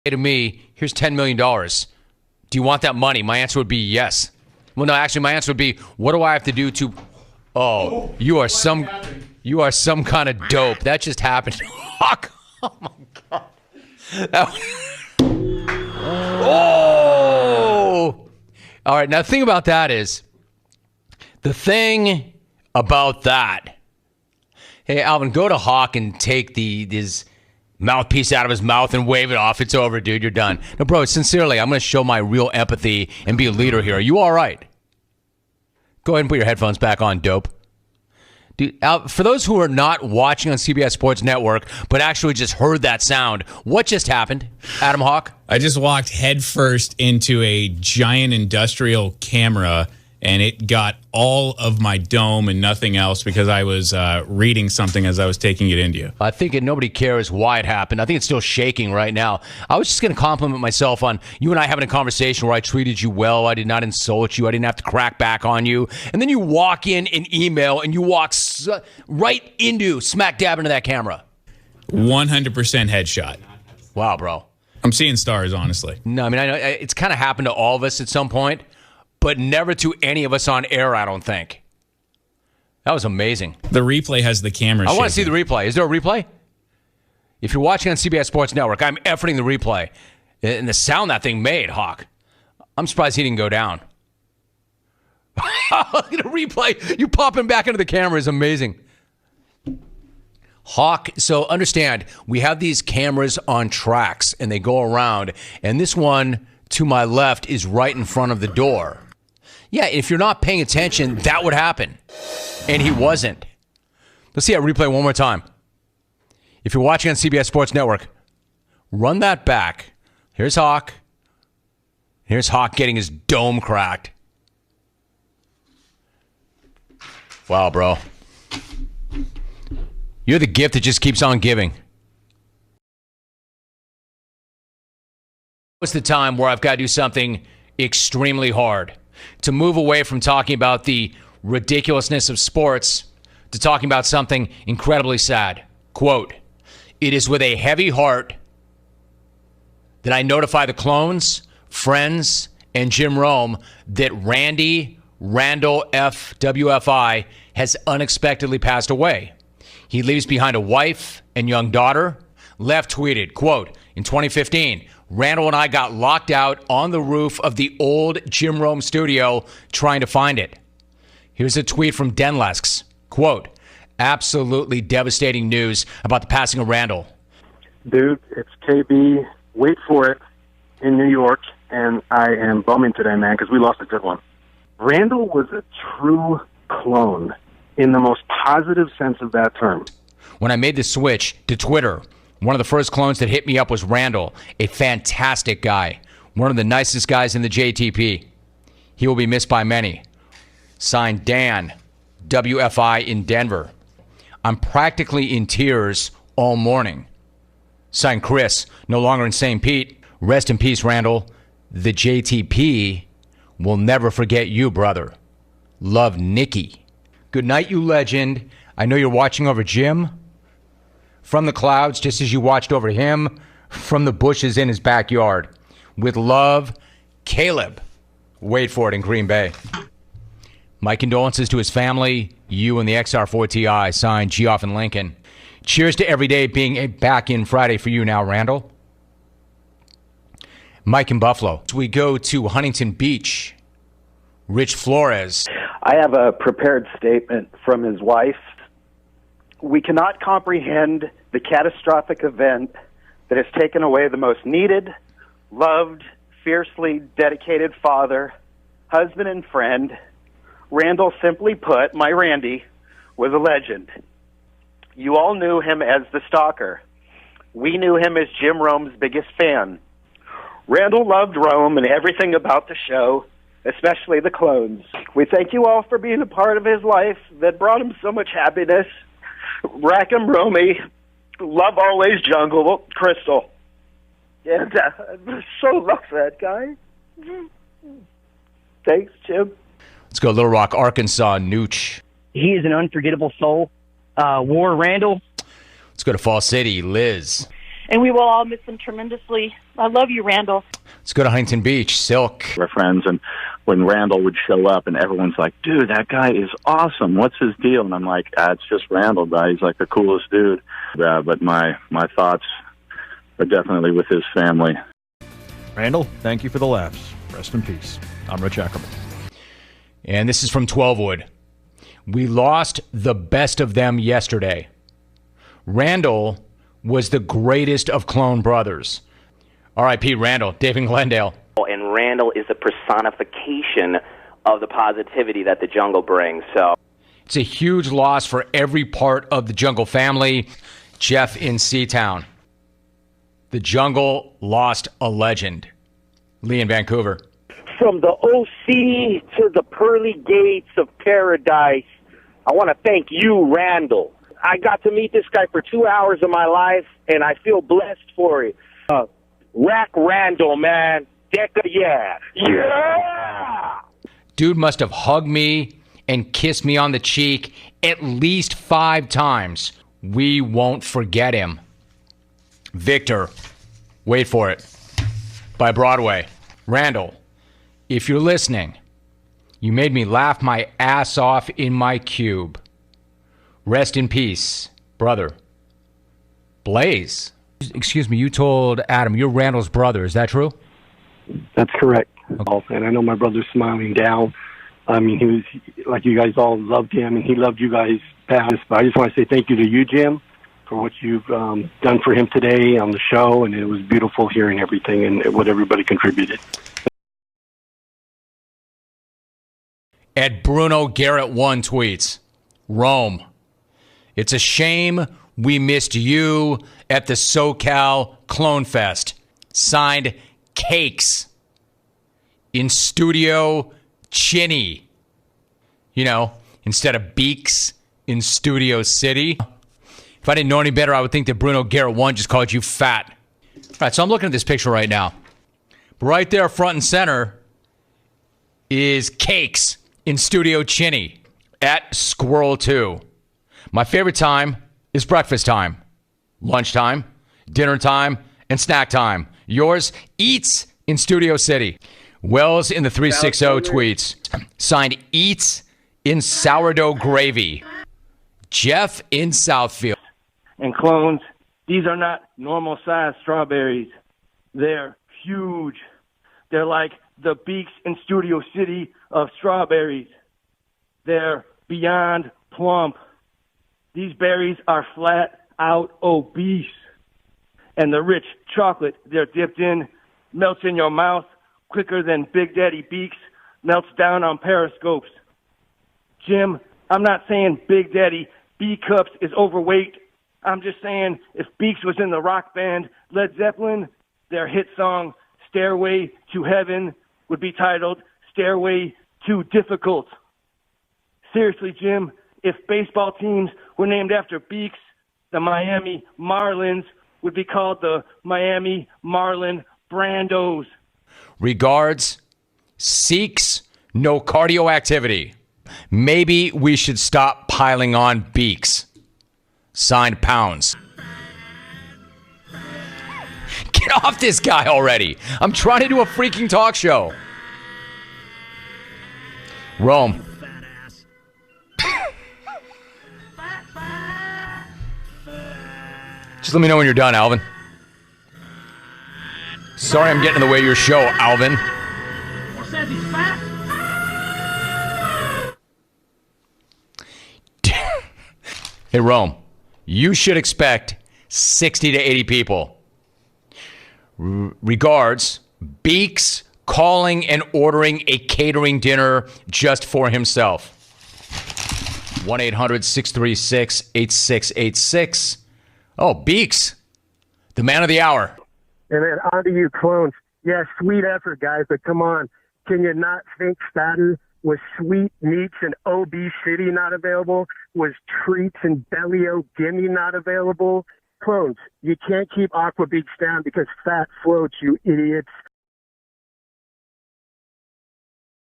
to me, here's $10 million. Do you want that money? My answer would be yes. Well, no, actually, my answer would be, what do I have to do to... Oh, you are some kind of dope. That just happened. Oh, my God. Oh! All right, now the thing about that is, hey, Alvin, go to Hawk and take his mouthpiece out of his mouth and wave it off. It's over, dude. You're done. No, bro, sincerely, I'm going to show my real empathy and be a leader here. Are you all right? Go ahead and put your headphones back on, dope. Dude, for those who are not watching on CBS Sports Network, but actually just heard that sound, what just happened, Adam Hawk? I just walked headfirst into a giant industrial camera, and it got all of my dome and nothing else because I was reading something as I was taking it into you. I think nobody cares why it happened. I think it's still shaking right now. I was just going to compliment myself on you and I having a conversation where I treated you well. I did not insult you. I didn't have to crack back on you. And then you walk in an email and you walk right into, smack dab into that camera. 100% headshot. Wow, bro. I'm seeing stars, honestly. No, I mean, I know it's kind of happened to all of us at some point, but never to any of us on air, I don't think. That was amazing. The replay has the camera I want to see the replay. Is there a replay? If you're watching on CBS Sports Network, I'm efforting the replay. And the sound that thing made, Hawk. I'm surprised he didn't go down. The replay, you popping back into the camera is amazing. Hawk, so understand, we have these cameras on tracks, and they go around. And this one to my left is right in front of the door. Yeah, if you're not paying attention, that would happen. And he wasn't. Let's see that replay one more time. If you're watching on CBS Sports Network, run that back. Here's Hawk. Here's Hawk getting his dome cracked. Wow, bro. You're the gift that just keeps on giving. It's the time where I've got to do something extremely hard. To move away from talking about the ridiculousness of sports to talking about something incredibly sad. Quote, "It is with a heavy heart that I notify the clones, friends, and Jim Rome that Randy Randall F. WFI has unexpectedly passed away. He leaves behind a wife and young daughter." Left tweeted, quote, "In 2015, Randall and I got locked out on the roof of the old Jim Rome studio trying to find it." Here's a tweet from Denlesks, quote, "Absolutely devastating news about the passing of Randall." Dude, it's KB, wait for it, in New York, and I am bumming today, man, because we lost a good one. Randall was a true clone in the most positive sense of that term. When I made the switch to Twitter, one of the first clones that hit me up was Randall, a fantastic guy, one of the nicest guys in the JTP. He will be missed by many. Signed, Dan, WFI in Denver. I'm practically in tears all morning. Signed, Chris, no longer in St. Pete. Rest in peace, Randall. The JTP will never forget you, brother. Love, Nikki. Good night, you legend. I know you're watching over Jim from the clouds, just as you watched over him from the bushes in his backyard. With love, Caleb. Wait for it, in Green Bay. My condolences to his family, you and the XR4 Ti. Signed, Geoff and Lincoln. Cheers to every day being a back-in Friday for you now, Randall. Mike in Buffalo. We go to Huntington Beach. Rich Flores. I have a prepared statement from his wife. "We cannot comprehend the catastrophic event that has taken away the most needed, loved, fiercely dedicated father, husband, and friend. Randall, simply put, my Randy, was a legend. You all knew him as the stalker. We knew him as Jim Rome's biggest fan. Randall loved Rome and everything about the show, especially the clones. We thank you all for being a part of his life that brought him so much happiness. Rackham Romy, love always Jungle, Crystal." And I so love that guy. Thanks, Jim. Let's go Little Rock, Arkansas, Nooch. He is an unforgettable soul. War Randall. Let's go to Fall City, Liz. and we will all miss him tremendously. I love you, Randall. Let's go to Huntington Beach. Silk. We're friends, and when Randall would show up and everyone's like, dude, that guy is awesome. What's his deal? And I'm like, it's just Randall, guy. He's like the coolest dude. But my thoughts are definitely with his family. Randall, thank you for the laughs. Rest in peace. I'm Rich Ackerman. And this is from 12 Wood. We lost the best of them yesterday. Randall was the greatest of clone brothers. R.I.P. Randall, Dave in Glendale. And Randall is a personification of the positivity that the Jungle brings. So it's a huge loss for every part of the Jungle family. Jeff in Seatown. The Jungle lost a legend. Lee in Vancouver. From the OC to the pearly gates of paradise, I want to thank you, Randall. I got to meet this guy for 2 hours of my life, and I feel blessed for it. Rack Randall, man. Decca, yeah. Yeah! Dude must have hugged me and kissed me on the cheek at least 5 times. We won't forget him. Victor, wait for it. By Broadway. Randall, if you're listening, you made me laugh my ass off in my cube. Rest in peace, brother. Blaze. Excuse me, you told Adam you're Randall's brother. Is that true? That's correct. Okay. And I know my brother's smiling down. I mean, he was, like, you guys all loved him, and he loved you guys best. But I just want to say thank you to you, Jim, for what you've done for him today on the show, and it was beautiful hearing everything and what everybody contributed. At Bruno Garrett 1 tweets, Rome. It's a shame we missed you at the SoCal Clone Fest. Signed, Cakes. In Studio Chinny. You know, instead of Beaks in Studio City. If I didn't know any better, I would think that Bruno Garrett 1 just called you fat. All right, so I'm looking at this picture right now. Right there, front and center, is Cakes in Studio Chinny at Squirrel 2. My favorite time is breakfast time, lunchtime, dinner time, and snack time. Yours, Eats in Studio City. Wells in the 360 tweets. Signed, Eats in Sourdough Gravy. Jeff in Southfield. And clones, these are not normal-sized strawberries. They're huge. They're like the Beaks in Studio City of strawberries. They're beyond plump. These berries are flat out obese. And the rich chocolate they're dipped in melts in your mouth quicker than Big Daddy Beaks melts down on periscopes. Jim, I'm not saying Big Daddy B-Cups is overweight. I'm just saying if Beaks was in the rock band Led Zeppelin, their hit song Stairway to Heaven would be titled Stairway to Difficult. Seriously, Jim, if baseball teams were named after Beaks, the Miami Marlins would be called the Miami Marlin Brandos. Regards, Seeks no cardio activity. Maybe we should stop piling on Beaks. Signed, Pounds. Get off this guy already. I'm trying to do a freaking talk show. Rome. Just let me know when you're done, Alvin. Sorry I'm getting in the way of your show, Alvin. Says he's fat. Hey, Rome, you should expect 60 to 80 people. Regards, Beaks calling and ordering a catering dinner just for himself. 1-800-636-8686. Oh, Beaks, the man of the hour. And then on to you, clones. Yeah, sweet effort, guys, but come on. Can you not think Staten was Sweet Meats and Obesity not available? Was Treats and Belly-O Gimme not available? Clones, you can't keep Aqua Beats down because fat floats, you idiots.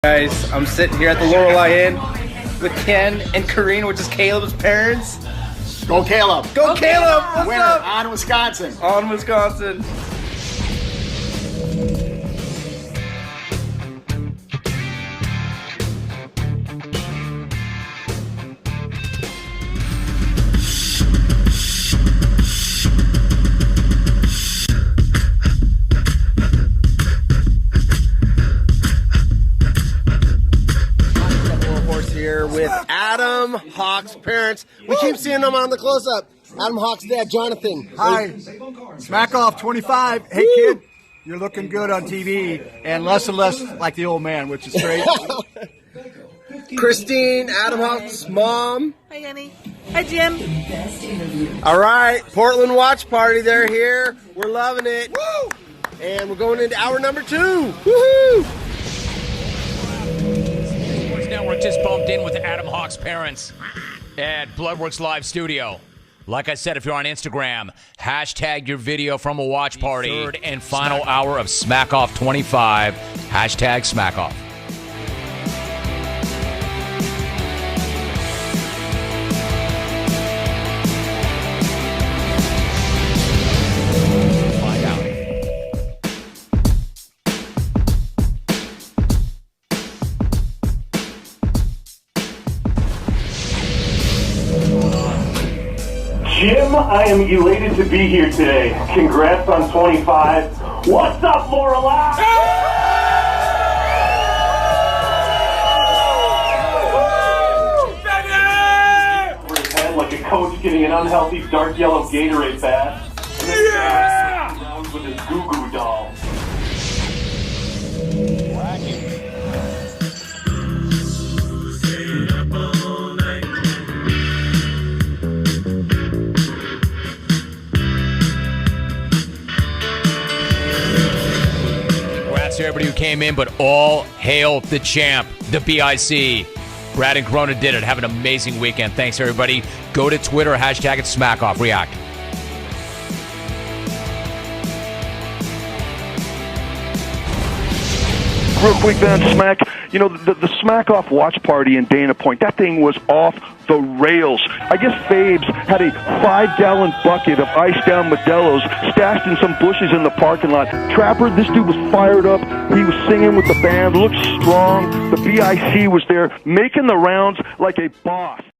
Guys, I'm sitting here at the Lorelei Inn with Ken and Kareen, which is Caleb's parents. Go Caleb. Go Caleb. What's Winner up? on Wisconsin. On Wisconsin. Here with Adam Hawk's parents. We keep seeing them on the close-up. Adam Hawk's dad, Jonathan. Hi. Smack Off 25. Hey, kid, you're looking good on TV and less like the old man, which is great. Christine, Adam Hawk's mom. Hi, honey. Hi, Jim. All right, Portland Watch Party. They're here. We're loving it. Woo! And we're going into hour number 2. Woohoo! Network just bumped in with Adam Hawk's parents at Bloodworks Live Studio. Like I said, if you're on Instagram, hashtag your video from a watch party. Third and final hour of Smack Off 25. Hashtag Smack Off. Find out. Jim, I am elated to be here today. Congrats on 25. What's up, Lorelai? Over his head like a coach getting an unhealthy dark yellow Gatorade bath. And then rounds with his goo-goo doll. To everybody who came in, but all hail the champ, the BIC. Brad and Corona did it. Have an amazing weekend. Thanks, everybody. Go to Twitter, hashtag it SmackOff. React. Real quick, Van Smack. You know, the Smack Off watch party in Dana Point, that thing was off the rails. I guess Fabes had a 5-gallon bucket of iced down Modelo's stashed in some bushes in the parking lot. Trapper, this dude was fired up. He was singing with the band, looked strong. The BIC was there making the rounds like a boss.